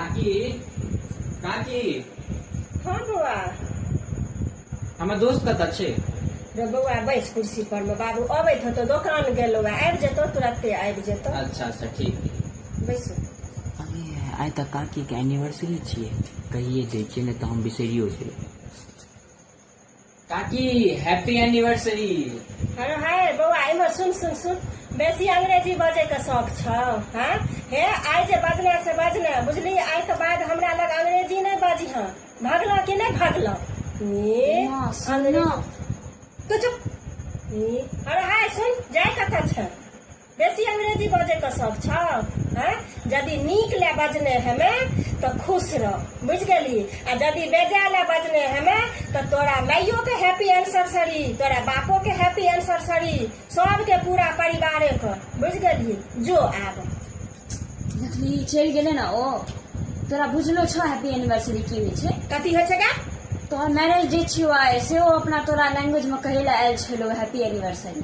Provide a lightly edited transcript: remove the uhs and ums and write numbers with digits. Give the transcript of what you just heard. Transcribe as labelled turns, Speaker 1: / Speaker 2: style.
Speaker 1: काकी काकी
Speaker 2: हाँ बउआ
Speaker 1: हमर दोस्त कतऽ छै?
Speaker 2: रे बउआ बैस कुर्सी पर में बाबू अबैत तो दुकान गेलो आबि जेतो तुरंते आबि जेतो
Speaker 1: अच्छा अच्छा ठीक
Speaker 2: बैसो
Speaker 3: अरे आइ तऽ काकी के एनिवर्सरी छियै, कहिए दै छियै ने तऽ हम बिसरियो जेबै।
Speaker 1: काकी हैप्पी एनिवर्सरी।
Speaker 2: अरे हाय बउआ इमहर सुन सुन सुन बेसी अंग्रेजी बजे के शौक छौ? हाँ हे आइ जे बजने से बजने बुझली आइ के बाद हमरा लग अंग्रेजी नहीं बाजी हाँ भगलो कि नहीं भगलो अंग्रेजी तू चुप अरे हाय सुन जाय कतऽ छ बेसी अंग्रेजी बजे के शौक छौ? हाँ यदि नीक ले बजने हमें तो खुश रह बुझ गेली आ यदि बेजा ले बजने हमें तो तोरा माइयो के हैप्पी एनिवर्सरी तोरा बापो के हैप्पी एनिवर्सरी सबके पूरा परिवारे के बुझ गेली जो आब
Speaker 4: जखनी चलि गेलै ने ओ तोरा बुझलो छौ हैप्पी एनिवर्सरी की होइ छै?
Speaker 2: कथी होइ छै गा
Speaker 4: तोहर मैरिज डे छियो आइ सेहो अपना तोरा लैंग्वेज में कहै लए आयल छलो हैप्पी एनिवर्सरी।